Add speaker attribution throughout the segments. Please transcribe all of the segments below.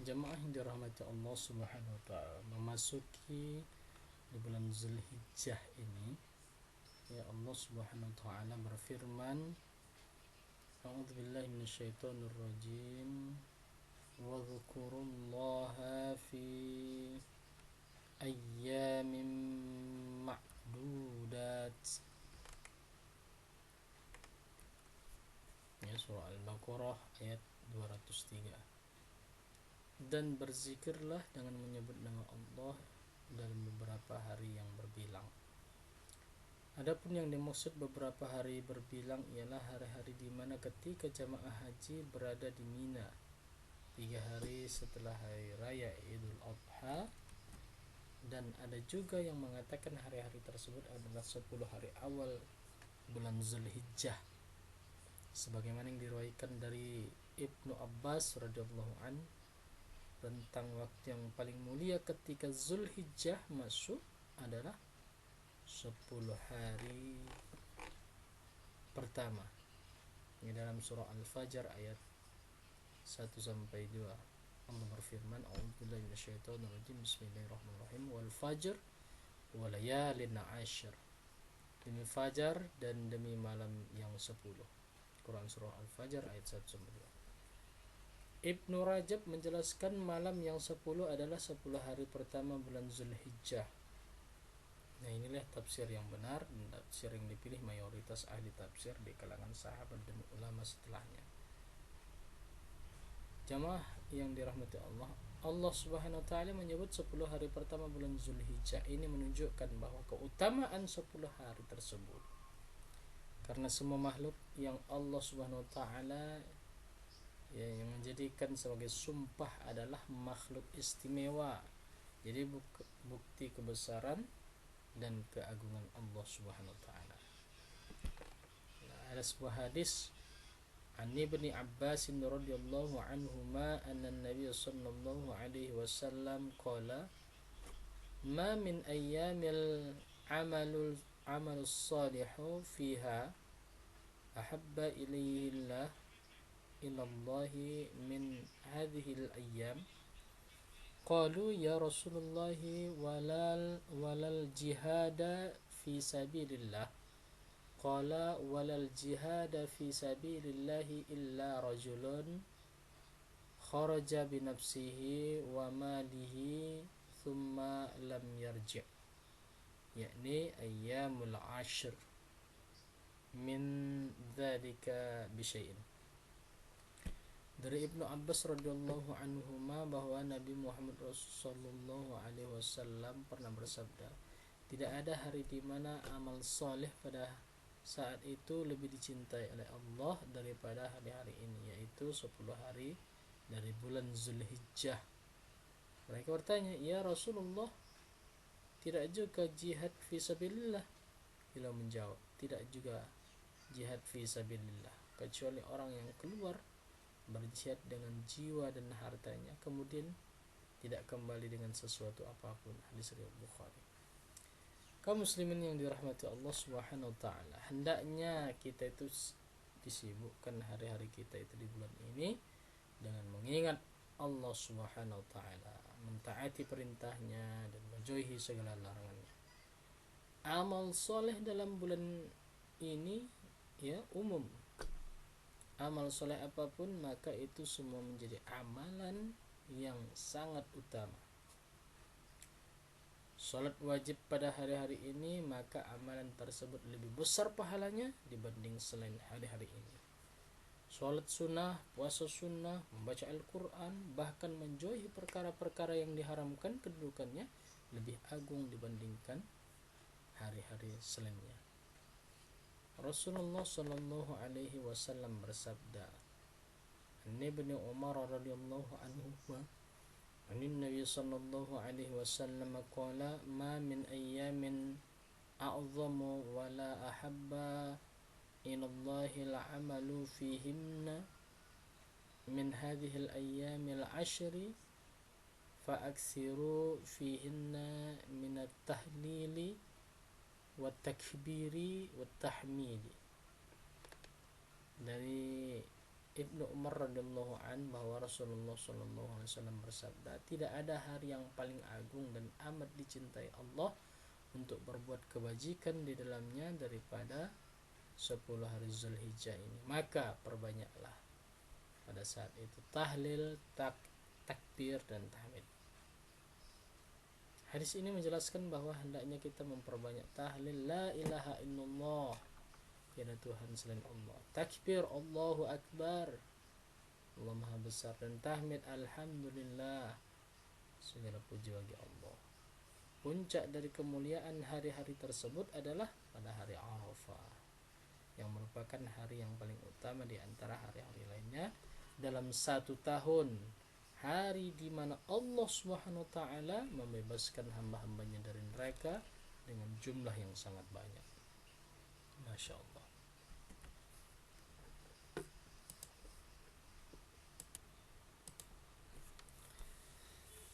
Speaker 1: Jemaah yang dirahmati Allah Subhanahu wa taala, memasuki di bulan Zulhijjah ini, ya Allah Subhanahu wa taala berfirman, A'udzubillahi minasyaitonir rajim. Wa dzkurullaha fi ayyamin ma'dudat. Ya, surah Al-Baqarah ayat 203. Dan berzikirlah dengan menyebut nama Allah dalam beberapa hari yang berbilang. Adapun yang dimaksud beberapa hari berbilang ialah hari-hari di mana ketika jamaah haji berada di Mina 3 hari setelah hari raya Idul Adha, dan ada juga yang mengatakan hari-hari tersebut adalah 10 hari awal bulan Zulhijjah, sebagaimana yang diriwayatkan dari Ibnu Abbas radhiyallahu an tentang waktu yang paling mulia ketika Zulhijjah masuk adalah 10 hari pertama. Ini dalam surah Al-Fajr ayat 1 sampai 2. Allah berfirman, A'udzubillahi minasyaitonir rajim. Bismillahirrahmanirrahim. Wal fajr wa layalin 'ashr. Demi fajar dan demi malam yang 10. Quran surah Al-Fajr ayat 1 sampai 2. Ibnu Rajab menjelaskan malam yang 10 adalah 10 hari pertama bulan Zulhijjah. Nah, inilah tafsir yang benar dan tafsir yang dipilih mayoritas ahli tafsir di kalangan sahabat dan ulama setelahnya. Jamaah yang dirahmati Allah, Allah Subhanahu wa taala menyebut 10 hari pertama bulan Zulhijjah ini menunjukkan bahwa keutamaan 10 hari tersebut. Karena semua makhluk yang Allah Subhanahu wa taala yang menjadikan sebagai sumpah adalah makhluk istimewa. Jadi bukti kebesaran dan keagungan Allah Subhanahu wa taala. Ada sebuah hadis an Ibnu Abbas radhiyallahu anhuma anna an-nabiy sallallahu alaihi wasallam qala ma min ayyamil amalus salihu fiha ahabba ilayhi ilallahi min hadhihi al-ayyam. Qalu ya Rasulullah walal jihada fi sabilillah. Qala walal jihada fi sabilillah illa rajulun kharaja bi nafsihi wa malihi thumma lam yarji', yakni ayyamul ashr min dzalika bi syai'in. Dari Ibnu Abbas radhiyallahu anhuma bahwa Nabi Muhammad sallallahu alaihi wasallam pernah bersabda, tidak ada hari di mana amal saleh pada saat itu lebih dicintai oleh Allah daripada hari-hari ini, yaitu 10 hari dari bulan Zulhijjah. Mereka bertanya, ya Rasulullah, tidak juga jihad fi sabilillah? Beliau menjawab, tidak juga jihad fi sabilillah, kecuali orang yang keluar berjihad dengan jiwa dan hartanya, kemudian tidak kembali dengan sesuatu apapun. Hadis riwayat Bukhari. Kaum muslimin yang dirahmati Allah Subhanahu wa taala, hendaknya kita itu disibukkan hari-hari kita itu di bulan ini dengan mengingat Allah Subhanahu wa taala, mentaati perintahnya dan menjauhi segala larangannya. Amal soleh dalam bulan ini ya umum. Amal soleh apapun maka itu semua menjadi amalan yang sangat utama. Salat wajib pada hari-hari ini, maka amalan tersebut lebih besar pahalanya dibanding selain hari-hari ini. Salat sunnah, puasa sunnah, membaca Al-Quran, bahkan menjauhi perkara-perkara yang diharamkan, kedudukannya lebih agung dibandingkan hari-hari selainnya. Rasulullah sallallahu alaihi wasallam bersabda, An Ibnu Umar radhiyallahu anhu an Nabi sallallahu alaihi wasallam qala ma min ayyamin a'zamu wa la ahabba ila Allahi al-'amalu fihinna min hadhihi al-ayyam al-'ashri fa aksiru fihinna min at-tahlili wa takbiri wa tahmidi. Dari Ibnu Umar radhiyallahu an bahwa Rasulullah sallallahu alaihi wasallam bersabda, tidak ada hari yang paling agung dan amat dicintai Allah untuk berbuat kebajikan di dalamnya daripada 10 hari Zulhijjah ini. Maka perbanyaklah pada saat itu tahlil, takbir dan tahmid. Hadis ini menjelaskan bahwa hendaknya kita memperbanyak tahlil la ilaha illallah, tiada Tuhan selain Allah, takbir Allahu Akbar, Allah Maha Besar, dan tahmid alhamdulillah, segala puji bagi Allah. Puncak dari kemuliaan hari-hari tersebut adalah pada hari Arafah, yang merupakan hari yang paling utama di antara hari-hari lainnya dalam satu tahun, hari di mana Allah Subhanahu wa taala membebaskan hamba-hambanya dari neraka dengan jumlah yang sangat banyak. Masya Allah.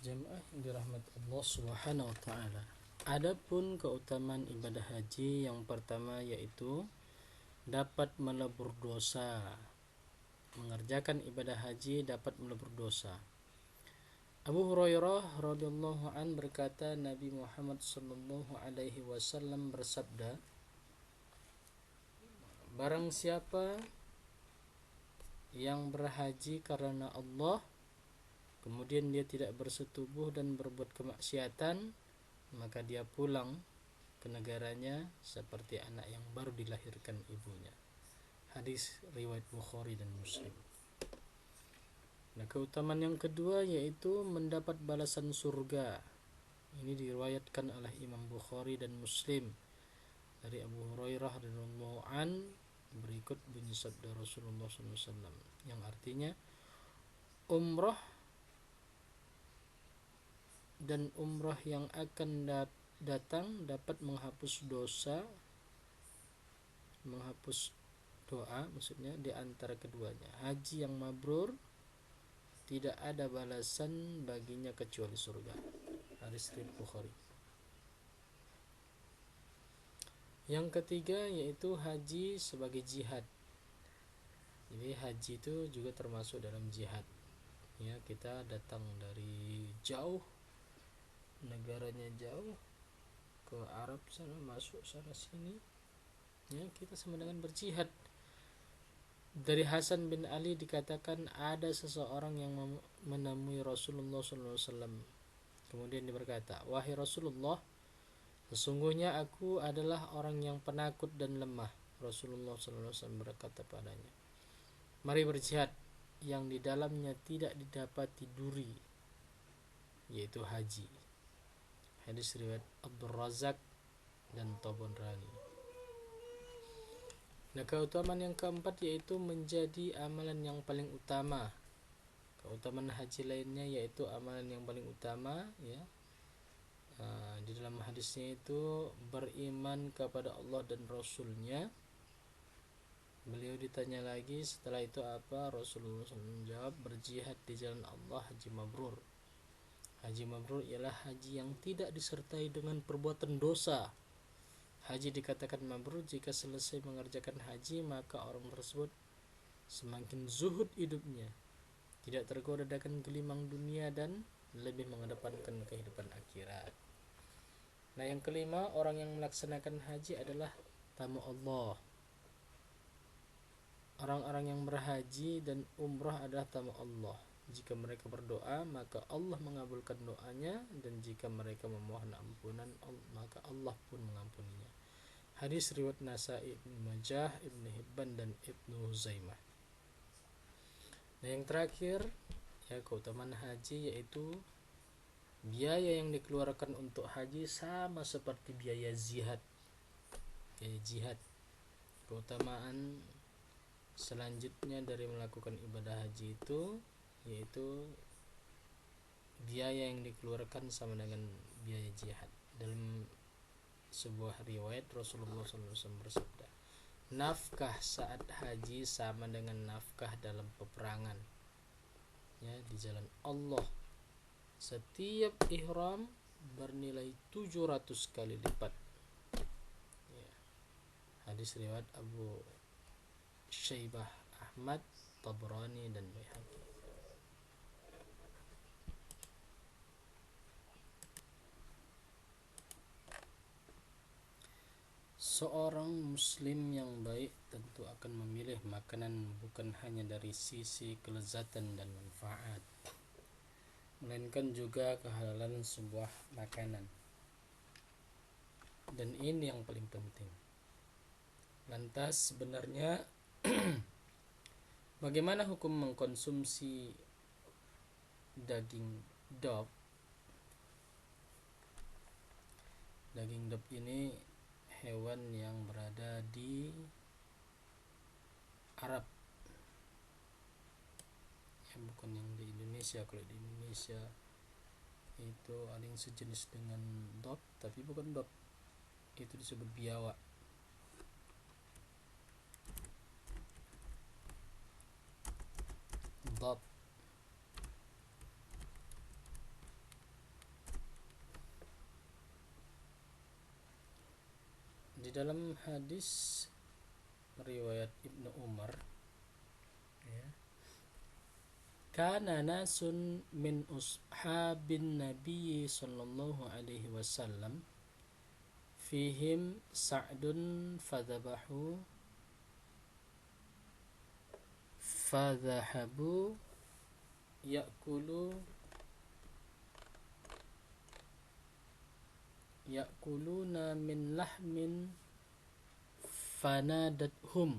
Speaker 1: Jemaah yang dirahmati Allah Subhanahu wa taala. Adapun keutamaan ibadah haji yang pertama yaitu dapat melebur dosa. Mengerjakan ibadah haji dapat melebur dosa. Abu Hurairah radhiyallahu an berkata, Nabi Muhammad sallallahu alaihi wasallam bersabda, barang siapa yang berhaji karena Allah, kemudian dia tidak bersetubuh dan berbuat kemaksiatan, maka dia pulang ke negaranya seperti anak yang baru dilahirkan ibunya. Hadis riwayat Bukhari dan Muslim. Nah, keutamaan yang kedua yaitu mendapat balasan surga. Ini diriwayatkan oleh Imam Bukhari dan Muslim dari Abu Hurairah radhiyallahu an, berikut bunyi sabda Rasulullah SAW yang artinya, umrah dan umrah yang akan datang dapat menghapus dosa, menghapus doa maksudnya di antara keduanya. Haji yang mabrur tidak ada balasan baginya kecuali surga. Hadis riwayat Bukhari. Yang ketiga yaitu haji sebagai jihad. Jadi haji itu juga termasuk dalam jihad. Ya, kita datang dari jauh, negaranya jauh, ke Arab sana, masuk sana sini, ya, kita sama dengan berjihad. Dari Hasan bin Ali dikatakan ada seseorang yang menemui Rasulullah SAW. Kemudian dia berkata, wahai Rasulullah, sesungguhnya aku adalah orang yang penakut dan lemah. Rasulullah SAW berkata padanya, mari berjihad yang di dalamnya tidak didapati duri, yaitu haji. Hadis riwayat Abdul Razak dan Tabarani. Nah, keutamaan yang keempat yaitu menjadi amalan yang paling utama. Keutamaan haji lainnya yaitu amalan yang paling utama, ya. Di dalam hadisnya itu beriman kepada Allah dan Rasulnya. Beliau ditanya lagi setelah itu apa, Rasulullah SAW menjawab, berjihad di jalan Allah, haji mabrur. Haji mabrur ialah haji yang tidak disertai dengan perbuatan dosa. Haji dikatakan mabrur jika selesai mengerjakan haji maka orang tersebut semakin zuhud hidupnya, tidak tergoda dengan gelimang dunia dan lebih mengedepankan kehidupan akhirat. Nah, yang kelima, orang yang melaksanakan haji adalah tamu Allah. Orang-orang yang berhaji dan umrah adalah tamu Allah. Jika mereka berdoa, maka Allah mengabulkan doanya, dan jika mereka memohon ampunan, maka Allah pun mengampuninya. Hadis riwayat Nasa'i, Ibnu Majah, Ibnu Hibban dan Ibnu Huzaimah. Nah, yang terakhir, ya, keutamaan haji yaitu biaya yang dikeluarkan untuk haji sama seperti biaya jihad. Jihad. Keutamaan selanjutnya dari melakukan ibadah haji itu yaitu biaya yang dikeluarkan sama dengan biaya jihad. Dalam sebuah riwayat Rasulullah SAW bersabda, nafkah saat haji sama dengan nafkah dalam peperangan, ya, di jalan Allah. Setiap ihram bernilai 700 kali lipat, ya. Hadis riwayat Abu Syaibah Ahmad Tabrani dan Baihaqi. Seorang muslim yang baik tentu akan memilih makanan bukan hanya dari sisi kelezatan dan manfaat, melainkan juga kehalalan sebuah makanan. Dan ini yang paling penting. Lantas sebenarnya bagaimana hukum mengkonsumsi daging dog? Daging dog ini hewan yang berada di Arab, ya, bukan yang di Indonesia. Kalau di Indonesia itu ada yang sejenis dengan dog, tapi bukan dog, itu disebut biawak. Dog. Di dalam hadis riwayat Ibnu Umar, ya, kana nasun min ashabin nabiy sallallahu alaihi wasallam fihim Sa'dun fadhahabu ya'kuluna min lahmin fanadathum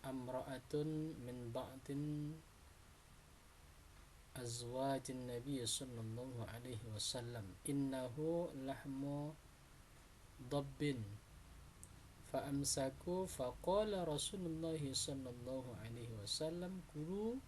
Speaker 1: amra'atun min ba'din azwajin nabiy sallallahu alaihi wasallam innahu lahmu dabbin fa'amsaku faqala Rasulullah sallallahu alaihi wasallam kulu